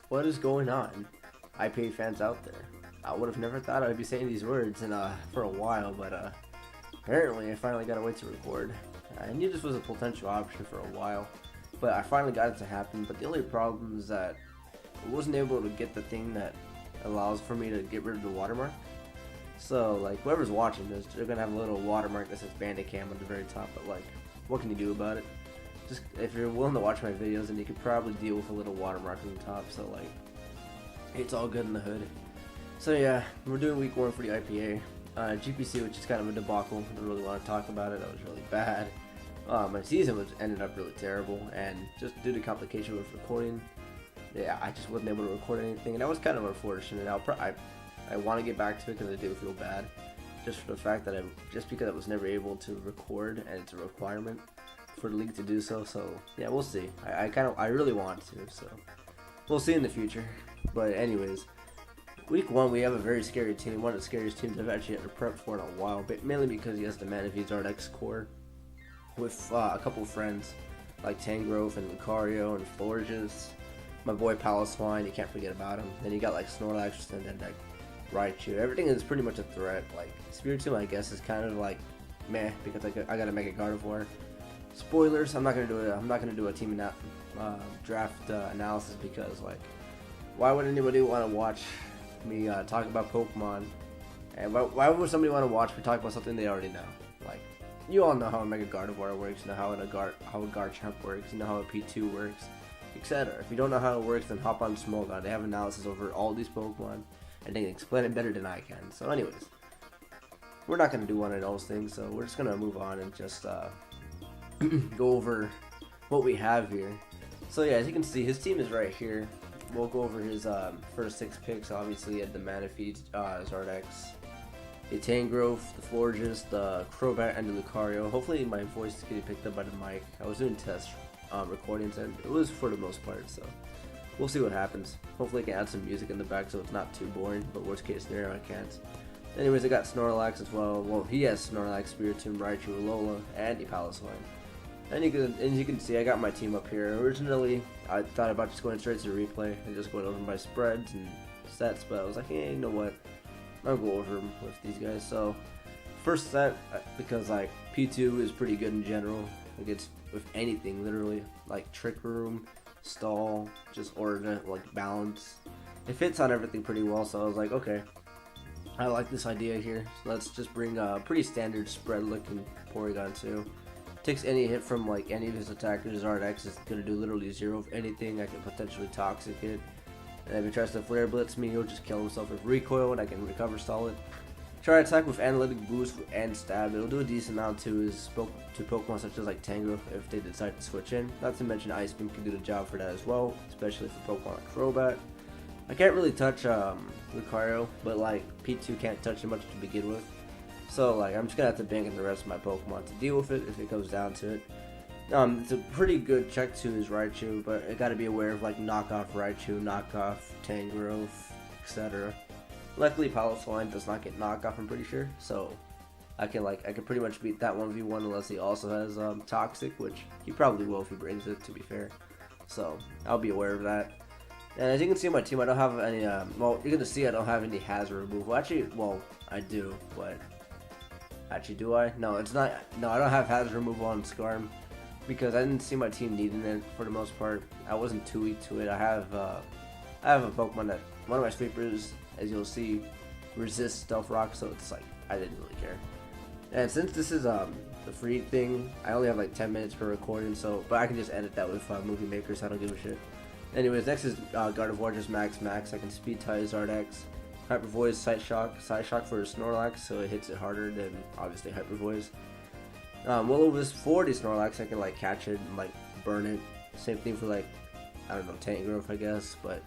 What is going on, IPA fans out there? I would have never thought I'd be saying these words for a while, but apparently I finally got a way to record. I knew this was a potential option for a while, but I finally got it to happen. But the only problem is that I wasn't able to get the thing that allows for me to get rid of the watermark. So like whoever's watching this, they're gonna have a little watermark that says Bandicam on the very top. But like, what can you do about it? Just if you're willing to watch my videos, then you could probably deal with a little watermark on the top. So like, it's all good in the hood. So yeah, we're doing week 1 for the IPA. GPC, which is kind of a debacle. I don't really want to talk about it. That was really bad. My season ended up really terrible, and just due to complication with recording, yeah, I just wasn't able to record anything, and that was kind of unfortunate. I want to get back to it because I do feel bad, just for the fact that because I was never able to record, and it's a requirement for the league to do so. So yeah, we'll see. I really want to, so we'll see in the future. But anyways, week 1 we have a very scary team, one of the scariest teams I've actually had to prep for in a while, but mainly because he has the Manavise Ardex core with a couple of friends like Tangrove and Lucario and Forges. My boy Paloswine, you can't forget about him. Then you got like Snorlax and then like Raichu. Everything is pretty much a threat. Like Spiritomb, I guess, is kind of like meh because I gotta make a Gardevoir. Spoilers, I'm not gonna do a team draft analysis because like, why would anybody want to watch me talk about Pokemon? And why would somebody want to watch me talk about something they already know? Like, you all know how a Mega Gardevoir works, you know how a Garchomp works, you know how a P2 works, etc. If you don't know how it works, then hop on Smolga. They have analysis over all these Pokemon, and they can explain it better than I can. So anyways, we're not going to do one of those things, so we're just going to move on and just go over what we have here. So yeah, as you can see, his team is right here. We'll go over his first 6 picks. Obviously, he had the Manaphy, Zardex, the Tangrowth, the Forges, the Crobat, and the Lucario. Hopefully my voice is getting picked up by the mic. I was doing test recordings, and it was for the most part, so we'll see what happens. Hopefully I can add some music in the back so it's not too boring, but worst case scenario I can't. Anyways, I got Snorlax as well. Well, he has Snorlax, Spiritomb, Raichu, Alola, and the Paloswine. And you can see I got my team up here. Originally, I thought about just going straight to the replay and just going over my spreads and sets, but I was like, hey, you know what? I'll go over them with these guys. So, first set, because like P2 is pretty good in general against with anything, literally, like Trick Room, Stall, just Order, like Balance. It fits on everything pretty well, so I was like, okay, I like this idea here. So let's just bring a pretty standard spread looking Porygon 2. Takes any hit from like any of his attackers. Zardex is gonna do literally 0 of anything. I can potentially toxic it, and if he tries to flare blitz me, he'll just kill himself with recoil, and I can recover solid. Try to attack with analytic boost and stab. It'll do a decent amount to his Pokemon such as like Tangrowth if they decide to switch in. Not to mention Ice Beam can do the job for that as well, especially for Pokemon like Crobat. I can't really touch Lucario, but like P2 can't touch him much to begin with. So like, I'm just gonna have to bank on the rest of my Pokemon to deal with it if it comes down to it. It's a pretty good check to his Raichu, but I gotta be aware of like knockoff Raichu, knockoff Tangrowth, etc. Luckily, Paloswine does not get knockoff, I'm pretty sure, so I can pretty much beat that 1v1 unless he also has Toxic, which he probably will if he brings it, to be fair. So I'll be aware of that. And as you can see on my team, I don't have any, well, you're gonna see I don't have any hazard removal. Actually, well, I do, but actually, do I? No, it's not. No, I don't have hazard removal on Skarm because I didn't see my team needing it for the most part. I wasn't too weak to it. I have a Pokemon that one of my sweepers, as you'll see, resists Stealth Rock, so it's like I didn't really care. And since this is the free thing, I only have like 10 minutes per recording, so but I can just edit that with Movie Maker, so I don't give a shit. Anyways, next is Gardevoir, just max. I can speed tie Zardex. Hyper Voice, Side Shock for Snorlax, so it hits it harder than obviously Hyper Voice. Will-O-Wisp for the Snorlax, I can like catch it and like burn it. Same thing for like, I don't know, Tangrowth, I guess, but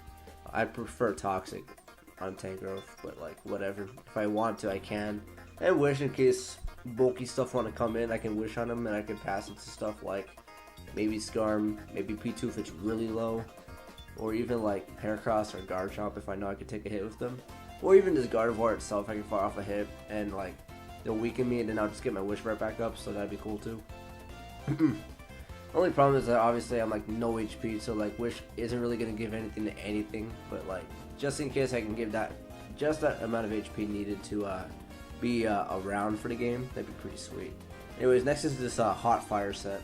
I prefer Toxic on Tangrowth, but like whatever. If I want to, I can. And Wish in case bulky stuff want to come in, I can Wish on them and I can pass it to stuff like maybe Skarm, maybe P2 if it's really low, or even like Heracross or Garchomp if I know I can take a hit with them. Or even just Gardevoir itself, I can fire off a hit and like they'll weaken me and then I'll just get my Wish right back up, so that'd be cool too. Only problem is that obviously I'm like no HP, so like Wish isn't really gonna give anything to anything, but like just in case I can give that just that amount of HP needed to be around for the game, that'd be pretty sweet. Anyways, next is this hot fire set.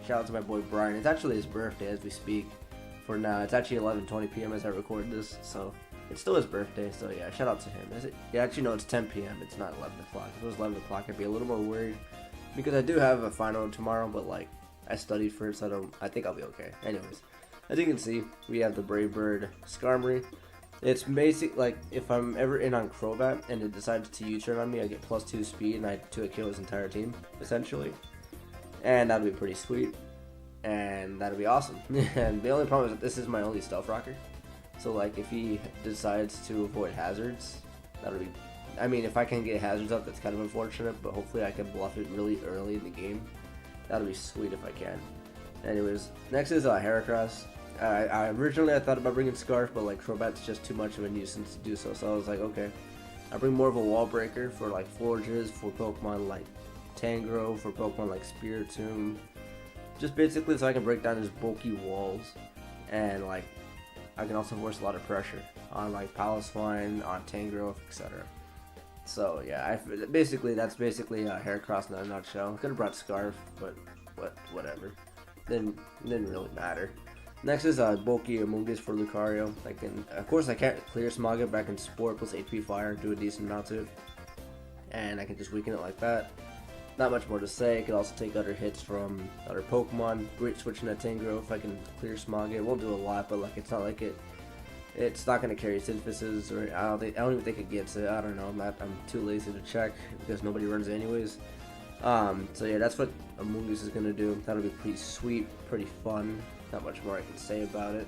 Shout out to my boy Brian. It's actually his birthday as we speak. For now, it's actually 11:20 p.m. as I record this, so it's still his birthday. So yeah, shout out to him. Is it? Yeah, actually no, it's 10 p.m. It's not 11 o'clock. If it was 11 o'clock, I'd be a little more worried because I do have a final tomorrow, but like I studied for it, so I think I'll be okay. Anyways, as you can see, we have the Brave Bird Skarmory. It's basic, like, if I'm ever in on Crobat and it decides to U-turn on me, I get +2 speed and I kill his entire team, essentially. And that'll be pretty sweet. And that'll be awesome. And the only problem is that this is my only Stealth Rocker. So, like, if he decides to avoid hazards, that'll be... I mean, if I can get hazards up, that's kind of unfortunate, but hopefully I can bluff it really early in the game. That'll be sweet if I can. Anyways, next is Heracross. Originally I thought about bringing Scarf, but like Crobat's just too much of a nuisance to do so. So I was like, okay, I'll bring more of a wall breaker for like Forges, for Pokemon like Tangrowth, for Pokemon like Spiritomb. Just basically so I can break down his bulky walls, and like I can also force a lot of pressure on like Paloswine, on Tangrowth, etc. So yeah, that's basically Heracross in a nutshell. Could have brought Scarf, but whatever. Didn't really matter. Next is bulky Amoonguss for Lucario. Of course I can't clear Smog it, but I can Spore plus HP Fire, do a decent amount to it. And I can just weaken it like that. Not much more to say. I could also take other hits from other Pokemon. Great switching to Tangrowth. If I can clear Smog it, won't do a lot, but like it's not like it's not gonna carry Synthesis, or I don't even think it gets it. I don't know. I'm too lazy to check because nobody runs it anyways. So yeah, that's what Amoonguss is gonna do. That'll be pretty sweet, pretty fun. Not much more I can say about it.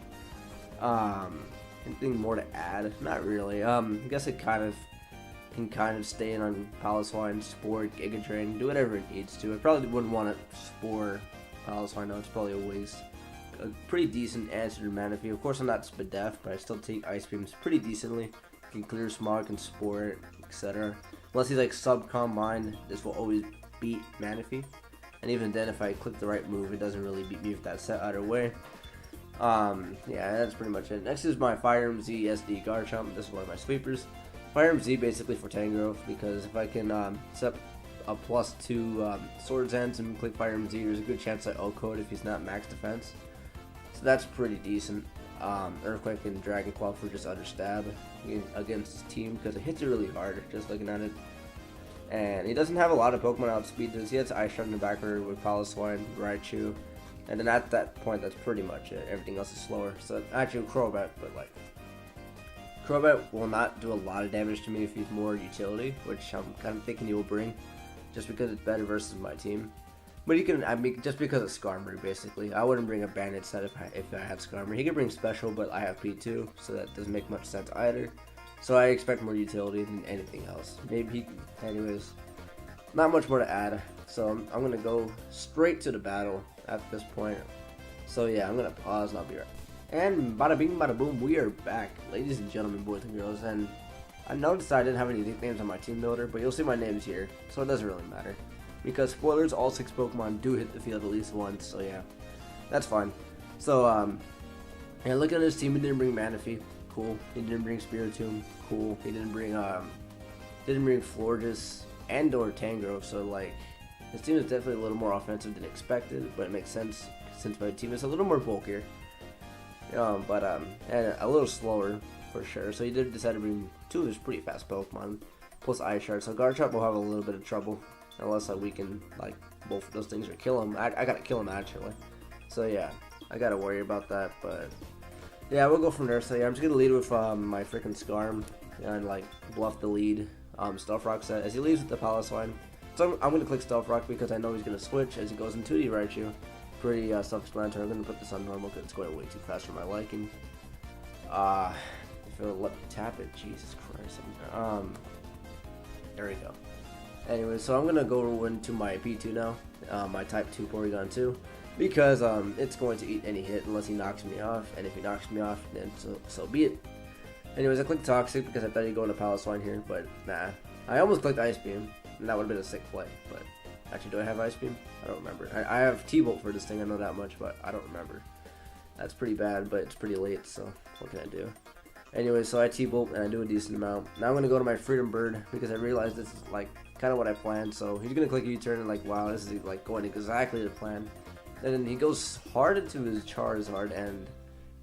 Anything more to add? Not really. I guess it can kind of stay in on Paloswine, Spore, Giga Drain, do whatever it needs to. I probably wouldn't want to Spore Paloswine, no, it's probably a waste. A pretty decent answer to Manaphy. Of course I'm not Spadef, but I still take Ice Beams pretty decently. Can clear Smog, can Spore it, etc. Unless he's like sub-combined, this will always beat Manaphy. And even then, if I click the right move, it doesn't really beat me with that set either way. Yeah, that's pretty much it. Next is my Fire Emblem Z SD Garchomp. This is one of my sweepers. Fire Emblem Z basically for Tangrowth, because if I can set a +2 Swords Ends and click Fire Emblem Z, there's a good chance I O-code if he's not max defense. So that's pretty decent. Earthquake and Dragon Claw for just other stab against his team, because it hits it really hard, just looking at it. And he doesn't have a lot of Pokemon outspeed this. He has Ice Shard in the background with Paloswine, Raichu, and then at that point, that's pretty much it. Everything else is slower. So actually Crobat, but like Crobat will not do a lot of damage to me if he's more utility, which I'm kind of thinking he will bring, just because it's better versus my team. But he can, I mean, just because of Skarmory, basically. I wouldn't bring a Bandit set if I had Skarmory. He could bring Special, but I have P2, so that doesn't make much sense either. So I expect more utility than anything else. Maybe anyways, not much more to add. So I'm going to go straight to the battle at this point. So yeah, I'm going to pause and I'll be right back. And bada bing bada boom, we are back, ladies and gentlemen, boys and girls. And I noticed I didn't have any nicknames on my team builder, but you'll see my names here, so it doesn't really matter. Because spoilers, all 6 Pokemon do hit the field at least once, so yeah, that's fine. So yeah, looking at his team, he didn't bring Manaphy. Cool. He didn't bring Spiritomb. Cool. He didn't bring Florges and or Tangrowth. So like, his team is definitely a little more offensive than expected, but it makes sense since my team is a little more bulkier. And a little slower for sure. So he did decide to bring 2 of his pretty fast Pokemon plus Ice Shard. So Garchomp will have a little bit of trouble unless I weaken like both of those things or kill him. I gotta kill him actually. So yeah, I gotta worry about that, but. Yeah, we'll go from there. So yeah, I'm just gonna lead with my freaking Skarm and like bluff the lead Stealth Rock set as he leaves with the Paloswine. So I'm gonna click Stealth Rock because I know he's gonna switch as he goes into the Raichu. Pretty self-explanatory. I'm gonna put this on normal because it's going way too fast for my liking. If it'll let me tap it, Jesus Christ. There we go. Anyway, so I'm gonna go into my P2 now, my Type 2 Porygon 2. Because it's going to eat any hit unless he knocks me off, and if he knocks me off, then so be it. Anyways, I clicked Toxic because I thought he'd go into Paloswine here, but nah. I almost clicked Ice Beam, and that would have been a sick play, but Actually, do I have Ice Beam? I don't remember. I have T-Bolt for this thing, I know that much, but I don't remember. That's pretty bad, but it's pretty late, so what can I do? Anyway, so I T-Bolt and I do a decent amount. Now I'm going to go to my Freedom Bird because I realized this is like kind of what I planned. So he's going to click U-turn and like, wow, this is like going exactly to plan. And then he goes hard into his Charizard, and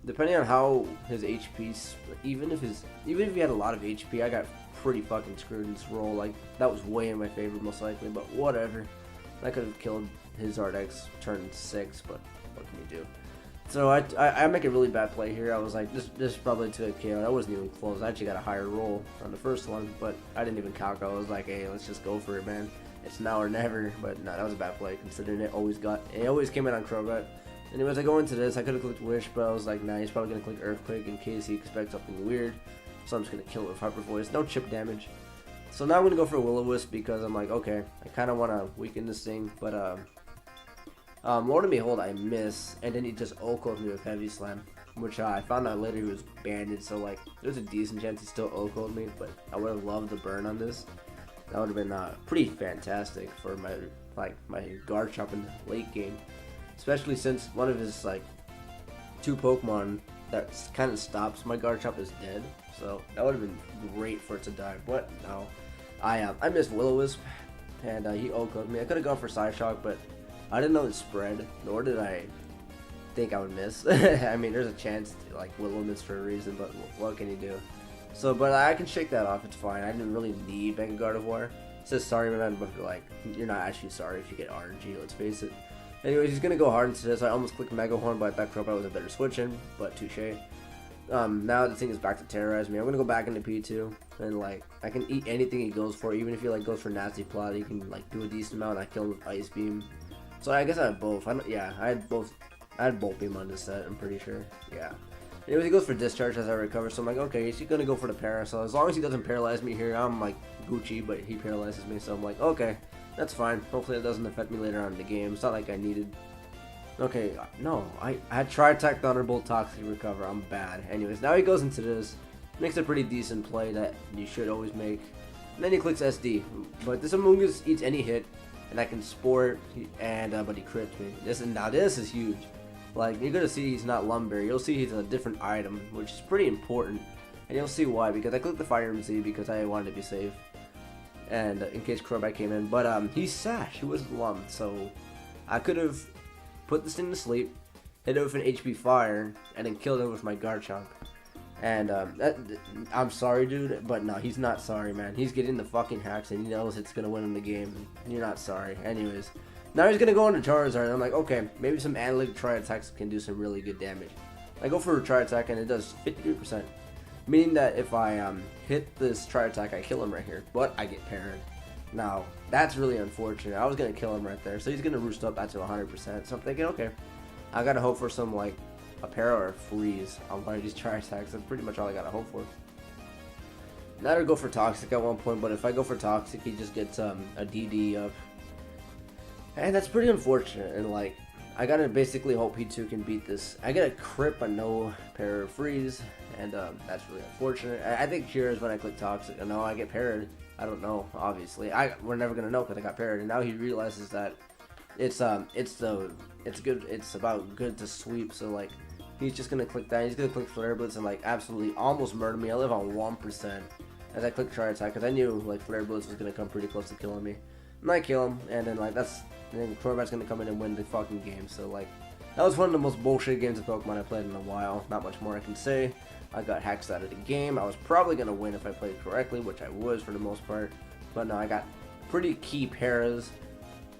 depending on how his HP, even if he had a lot of HP, I got pretty fucking screwed in this roll. Like, that was way in my favor most likely, but whatever. I could have killed his Ardex turn 6, but what can you do? So I make a really bad play here. I was like, this is probably to a KO. I wasn't even close. I actually got a higher roll on the first one, but I didn't even calculate. I was like, hey, let's just go for it, man. It's now or never. But no, that was a bad play considering it always came in on Crobat. Anyways, I go into this. I could have clicked Wish, but I was like, nah, he's probably gonna click Earthquake in case he expects something weird. So I'm just gonna kill it with Hyper Voice. No chip damage. So now I'm gonna go for Will-O-Wisp because I'm like, okay, I kind of want to weaken this thing, but lo and behold, I miss, and then he just O-Code me with Heavy Slam, which I found out later he was banded, so like, there's a decent chance he still O-Code me, but I would have loved the burn on this. That would have been pretty fantastic for my guard chop in the late game, especially since one of his like 2 Pokemon that kind of stops my guard chop is dead, so that would have been great for it to die, but no. I missed Will-O-Wisp, and he O-Coded me. I could have gone for Psyshock, but I didn't know the spread, nor did I think I would miss. I mean, there's a chance to, like, Will-O-Miss for a reason, but what can you do? So, but I can shake that off, it's fine. I didn't really need Mega Gardevoir. It says sorry, man, but like, you're not actually sorry if you get RNG, let's face it. Anyways, he's gonna go hard into this. I almost clicked Mega Horn, but I thought Crobat was a better switch in, but touche. Now the thing is back to terrorize me. I'm gonna go back into P2, and like, I can eat anything he goes for, even if he like goes for Nasty Plot, he can like do a decent amount. I kill him with Ice Beam. So I guess I had both. I had both. I had Bolt Beam on this set, I'm pretty sure. Yeah. Anyways, he goes for Discharge as I recover, so I'm like, okay, he's gonna go for the para. So as long as he doesn't paralyze me here, I'm like Gucci, but he paralyzes me, so I'm like, okay, that's fine. Hopefully it doesn't affect me later on in the game. It's not like I needed. Okay, no, I had Tri-Attack, Thunderbolt, Toxic Recover. I'm bad. Anyways, now he goes into this. Makes a pretty decent play that you should always make. And then he clicks SD. But this Amoonguss eats any hit, and I can Sport, and but he crits me. This is huge. Like, you're gonna see he's not Lumberry. You'll see he's a different item, which is pretty important. And you'll see why, because I clicked the Fire MC because I wanted to be safe. And in case Crobat came in. But he's Sash. He was Lum. So I could have put this thing to sleep, hit it with an HP Fire, and then killed it with my Garchomp. And I'm sorry, dude, but no, he's not sorry, man. He's getting the fucking hacks, and he knows it's gonna win in the game. You're not sorry. Anyways, now he's gonna go into Charizard, and I'm like, okay, maybe some Analytic Tri-Attacks can do some really good damage. I go for a Tri-Attack, and it does 53%, meaning that if I hit this Tri-Attack, I kill him right here, but I get parried. Now, that's really unfortunate. I was gonna kill him right there, so he's gonna roost up that to 100%. So I'm thinking, okay, I gotta hope for some like a para or a freeze on one of these Tri-Attacks. That's pretty much all I gotta hope for. Now to go for Toxic at one point, but if I go for Toxic, he just gets a DD up, and that's pretty unfortunate. And like, I gotta basically hope P2 can beat this. I get a crit but no para or freeze, and that's really unfortunate. I think here is when I click Toxic. No, I get parried. I don't know. Obviously, we're never gonna know because I got parried. And now he realizes that it's good. It's about good to sweep. So like, he's just gonna click that. He's gonna click Flare Blitz and like absolutely almost murder me. I live on 1% as I click Tri-Attack because I knew like Flare Blitz was gonna come pretty close to killing me. And I kill him, and then like and then Crobat's gonna come in and win the fucking game. So like, that was one of the most bullshit games of Pokemon I played in a while. Not much more I can say. I got hacks out of the game. I was probably gonna win if I played correctly, which I was for the most part. But no, I got pretty key paras.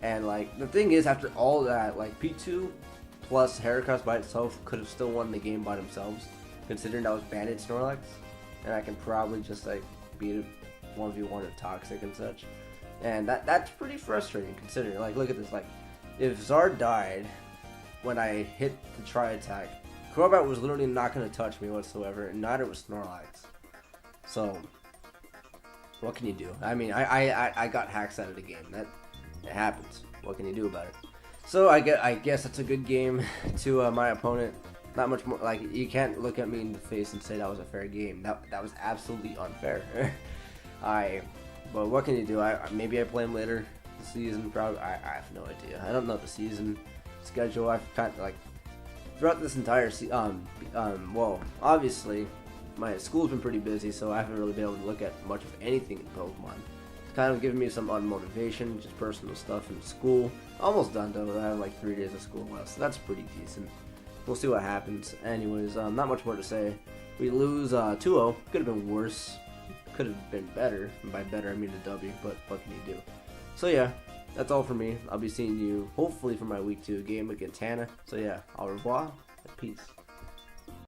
And like, the thing is, after all that, like P2 plus Heracross by itself could have still won the game by themselves, considering that was Bandit Snorlax, and I can probably just like beat it 1v1 with Toxic and such. And that's pretty frustrating considering, like, look at this, like, if Zard died when I hit the Tri-Attack, Crobat was literally not going to touch me whatsoever, and neither was Snorlax. So, what can you do? I mean, I got hacks out of the game. It happens. What can you do about it? So, I guess that's a good game to my opponent. Not much more. Like, you can't look at me in the face and say that was a fair game. That was absolutely unfair. But what can you do? Maybe I play him later. the season. Probably, I have no idea. I don't know the season schedule. I've kind of like throughout this entire well, obviously, my school's been pretty busy, so I haven't really been able to look at much of anything in Pokemon. It's kind of giving me some unmotivation, just personal stuff in school. Almost done though. I have like 3 days of school left, so that's pretty decent. We'll see what happens. Anyways, not much more to say. We lose 2-0. Could have been worse. Could have been better. And by better, I mean the W, but what can you do? So yeah, that's all for me. I'll be seeing you hopefully for my week 2 game against Hannah. So yeah, au revoir and peace.